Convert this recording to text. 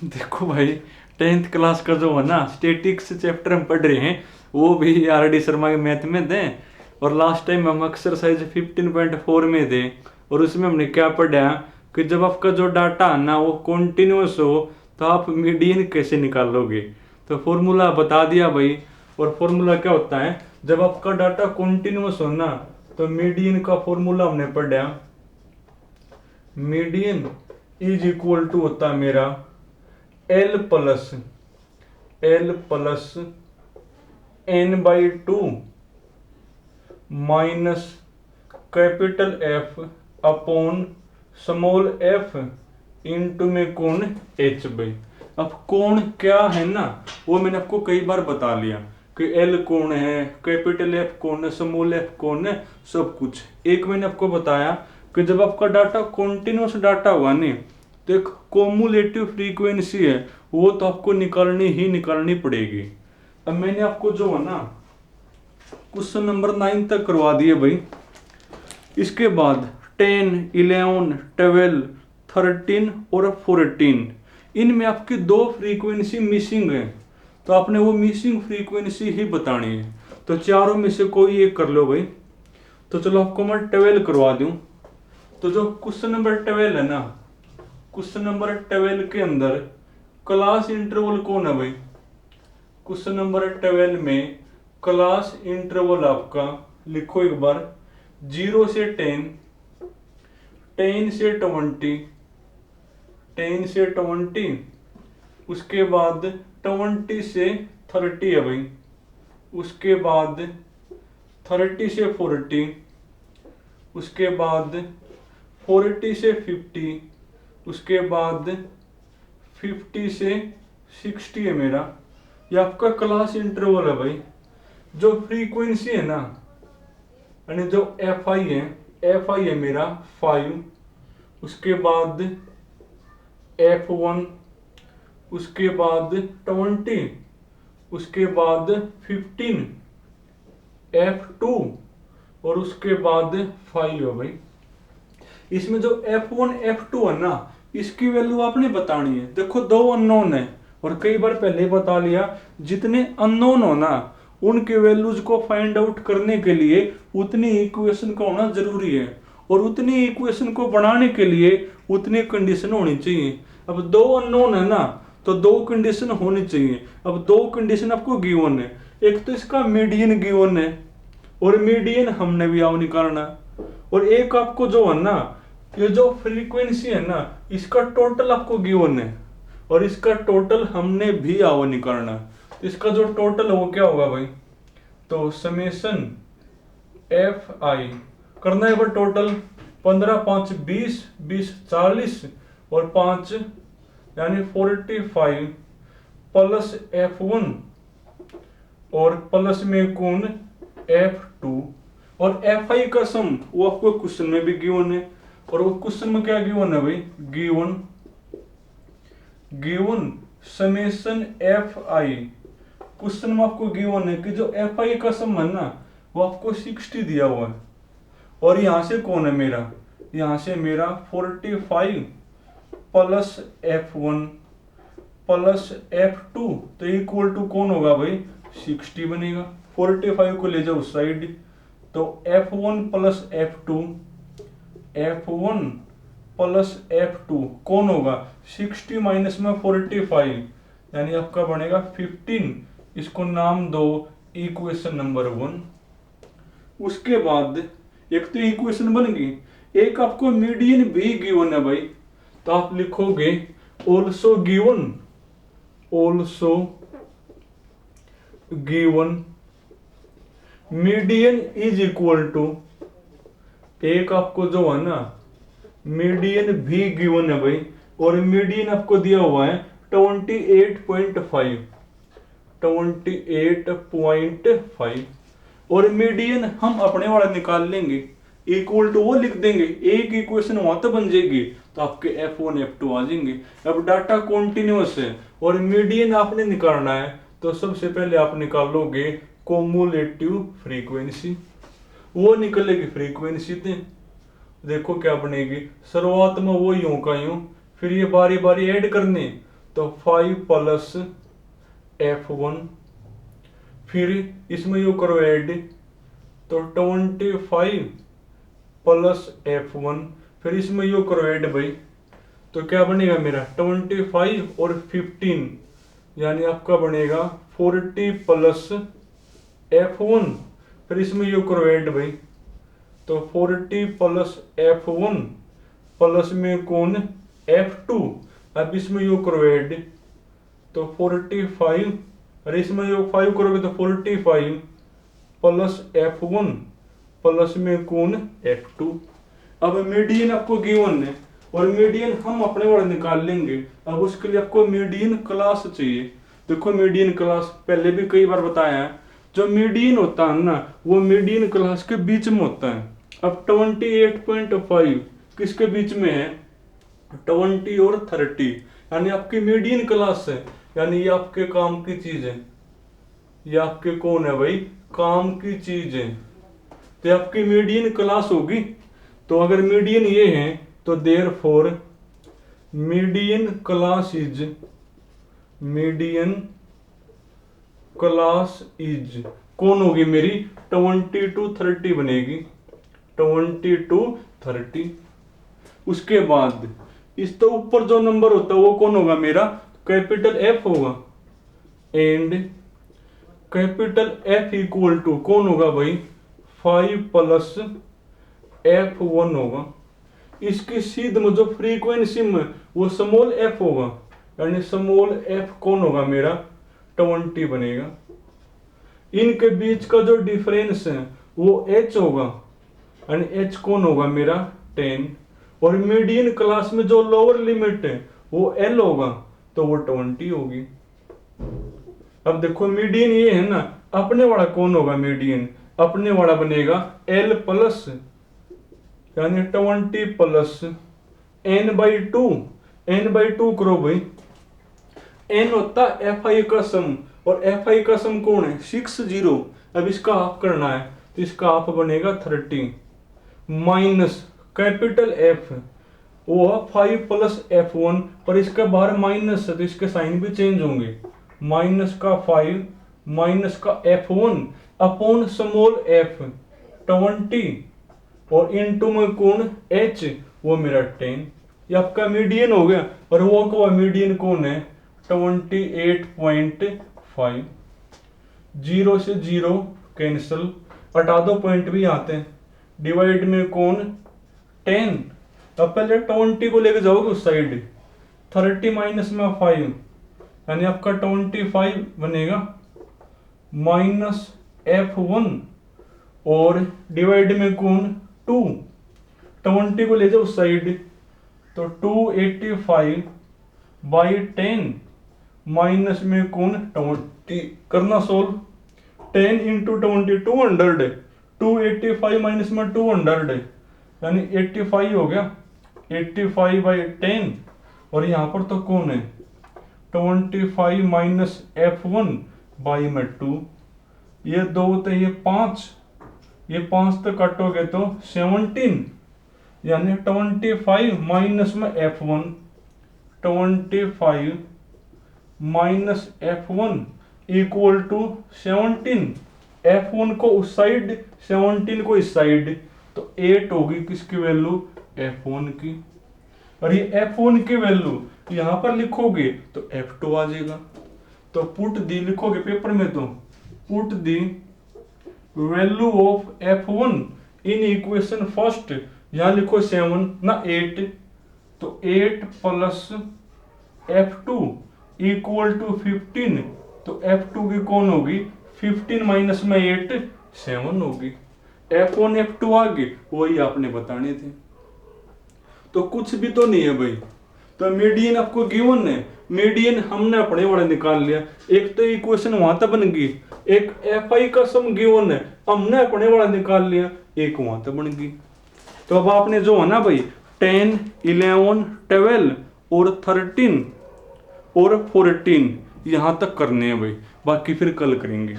देखो भाई, 10th class का जो है ना स्टेटिक्स चैप्टर हम पढ़ रहे हैं, वो भी आर डी शर्मा के मैथ में थे। और लास्ट टाइम हम एक्सरसाइज 15.4 में थे, और उसमें हमने क्या पढ़ा कि जब आपका जो डाटा है ना वो कॉन्टिन्यूस हो तो आप मीडियन कैसे निकालोगे। तो फॉर्मूला बता दिया भाई। और फॉर्मूला क्या होता है, जब आपका डाटा कॉन्टिन्यूस हो ना तो मीडियन का फॉर्मूला हमने पढ़ा, मीडियन इज इक्वल टू होता है मेरा L plus n/2 minus capital F upon small F into में कोण एच बाई। अब कोण क्या है ना वो मैंने आपको कई बार बता लिया कि एल कोण है, कैपिटल एफ कोण है, स्मॉल एफ कोण है, सब कुछ। एक मैंने आपको बताया कि जब आपका डाटा कॉन्टिन्यूस डाटा हुआ नहीं तो एक कोमुलेटिव फ्रीक्वेंसी है, वो तो आपको निकालनी ही निकालनी पड़ेगी। अब मैंने आपको जो है ना क्वेश्चन नंबर 9 तक करवा दिए भाई। इसके बाद 10, 11, 12, 13 और 14 इनमें आपकी 2 फ्रीक्वेंसी मिसिंग है, तो आपने वो मिसिंग फ्रीक्वेंसी ही बतानी है। तो चारों में से कोई एक कर लो भाई। तो चलो आपको मैं 12 करवा दूं। तो जो क्वेश्चन नंबर 12 है ना, क्वेश्चन नंबर 12 के अंदर क्लास इंटरवल कौन है भाई। क्वेश्चन नंबर 12 में क्लास इंटरवल आपका लिखो एक बार, 0 से 10, 10 से 20, 10 से 20, उसके बाद 20 से 30 है भाई, उसके बाद 30 से 40, उसके बाद 40 से 50, उसके बाद 50 से 60 है मेरा। ये आपका क्लास इंटरवल है भाई। जो फ्रीक्वेंसी है ना, यानी जो एफ आई है मेरा 5, उसके बाद F1, उसके बाद 20, उसके बाद 15, F2 और उसके बाद 5 है भाई। इसमें जो F1 F2 है ना इसकी वैल्यू आपने बतानी है। देखो 2 अननोन है, और कई बार पहले बता लिया जितने अननोन हो ना उनके वैल्यूज को फाइंड आउट करने के लिए उतनी इक्वेशन का होना जरूरी है, और उतनी इक्वेशन को बनाने के लिए उतनी कंडीशन होनी चाहिए। अब 2 अननोन है ना तो 2 कंडीशन होनी चाहिए। अब 2 कंडीशन आपको गिवन है, एक तो इसका मीडियन गिवन है, और मीडियन हमने भी आओ निकालना, और एक आपको जो है ना ये जो फ्रीक्वेंसी है ना इसका टोटल आपको गिवन है, और इसका टोटल हमने भी आओ निकालना। इसका जो टोटल है वो क्या होगा भाई, तो समेशन एफ आई करना है टोटल 15, 5, 20, 20, 40 और 5 यानी 45 प्लस F1 और प्लस में कौन F2 और Fi का सम वो आपको क्वेश्चन में भी गिवन है। और वो क्वेश्चन में क्या गिवन है भाई, गिवन समेशन Fi। क्वेश्चन में आपको गिवन है कि जो Fi का सम है ना वो आपको 60 दिया हुआ है, और यहां से कौन है मेरा, यहां से मेरा 45 प्लस F1 प्लस F2 तो इक्वल टू कौन होगा भाई 60 बनेगा। 45 को ले जाओ उस साइड, तो F1 प्लस F2 कौन होगा 60 माइनस में 45 यानी आपका बनेगा 15। इसको नाम दो इक्वेशन नंबर 1। उसके बाद एक तो इक्वेशन बन गई, एक आपको मीडियन भी गिवन है भाई, तो आप लिखोगे also given median is equal to, एक आपको जो है ना मीडियन भी गिवन है भाई, और मीडियन आपको दिया हुआ है 28.5 और मीडियन हम अपने वाला निकाल लेंगे, इक्वल टू वो लिख देंगे, एक इक्वेशन वहां तो बन जाएगी, तो आपके F1 F2 आ जाएंगे। अब डाटा कॉन्टिन्यूअस है और मीडियन आपने निकालना है, तो सबसे पहले आप निकालोगे कोमुलेटिव फ्रीक्वेंसी, वो निकलेगी फ्रीक्वेंसी थे। देखो क्या बनेगी, शुरुआत में वो यूं का यूं, फिर ये बारी बारी ऐड करने, तो 5 प्लस F1, फिर इसमें यो करो ऐड, तो 25 प्लस F1, फिर इसमें यो करो ऐड भाई, तो क्या बनेगा मेरा 25 और 15, यानी आपका बनेगा 40 प्लस F1, फिर इसमें यो करो ऐड भाई, तो 40 प्लस F1 प्लस में कौन F2, अब इसमें यो करो ऐड, तो 45, और इसमें यो 5 करोगे तो 45 प्लस F1 प्लस में कौन F2। अब मीडियन आपको गिवन है और मीडियन हम अपने वाला निकाल लेंगे। अब उसके लिए आपको मीडियन क्लास चाहिए। देखो मीडियन क्लास पहले भी कई बार बताया है, जो मीडियन होता है ना वो मीडियन क्लास के बीच में होता है। अब 28.5 किसके बीच में है, 20 और 30, यानी आपकी मीडियन क्लास है, यानी ये आपके काम की चीज है, ये आपके कौन है भाई, काम की चीज है, तो आपकी मीडियन क्लास होगी। तो अगर मीडियन ये है तो देयरफॉर मीडियन क्लास इज कौन होगी मेरी 20 to 30 बनेगी, 20 to 30। उसके बाद इस तो ऊपर जो नंबर होता है वो कौन होगा मेरा, कैपिटल F होगा, and capital F equal to कौन होगा भाई 5 प्लस F1 होगा। इसकी सीध में जो फ्रीक्वेंसी में वो स्मॉल f होगा, यानी स्मॉल f कौन होगा मेरा 20 बनेगा। इनके बीच का जो डिफरेंस है वो h होगा, यानी h कौन होगा मेरा 10, और मीडियन क्लास में जो लोअर लिमिट है वो l होगा, तो वो 20 होगी। अब देखो मीडियन ये है ना, अपने वाला कौन होगा मीडियन, अपने वाला बनेगा l प्लस, यानी 20 प्लस n/2, n/2 करो भाई, n होता fi का सम, और fi का सम कौन है 60। अब इसका हाफ करना है तो इसका हाफ बनेगा 30 माइनस कैपिटल F वो 5 प्लस F1, पर इसका बाहर माइनस है तो इसके साइन भी चेंज होंगे, माइनस का 5 माइनस का F1 अपॉन स्मॉल f 20, और इनटू में कौन h वो मेरा 10, ये आपका मीडियन हो गया। और वो का मीडियन कौन है 28.5। 0 से 0 कैंसिल, हटा दो पॉइंट भी आते हैं, डिवाइड में कौन 10। अब पहले 20 को लेके जाओगे उस साइड, 30 माइनस में 5, यानी आपका 25 बनेगा माइनस F1, और डिवाइड में कौन 2, 20 को ले जाओ उस साइड, तो 285 बाई 10 माइनस में कौन 20, करना सोल्व, 10 इंटू 20 200 है, 285 माइनस में 200 है, यानी 85 हो गया, 85 बाई 10, और यहाँ पर तो कौन है 25 माइनस F1 बाई में 2, ये 2 तो ये 5, ये 5 तो काटोगे तो 17, यानी 25 माइनस में F1, 25 minus F1 equal to 17, F1 को उस साइड 17 को इस साइड, तो 8 होगी किसकी वैल्यू F1 की, और ये F1 की वैल्यू यहां पर लिखोगे तो F2 आ जाएगा। तो पुट दी लिखोगे पेपर में, तो put the value of F1 in equation first, यहां लिखो 7 ना 8, तो 8 प्लस F2 इक्वल टू 15, तो F2 की कौन होगी 15 माइनस में 8 7 होगी। F1 F2 आगे वही आपने बताने थे, तो कुछ भी तो नहीं है भाई। तो मीडियन आपको गिवन है, मीडियन हमने अपने वाले निकाल लिया, एक तो इक्वेशन वहां तक बन गई, एक fi का सम गिवन है हमने अपने वाला निकाल लिया, एक वहां तक बन गई। तो अब आपने जो है ना भाई 10 11 12 और 13 और 14 यहां तक करने हैं भाई, बाकी फिर कल करेंगे।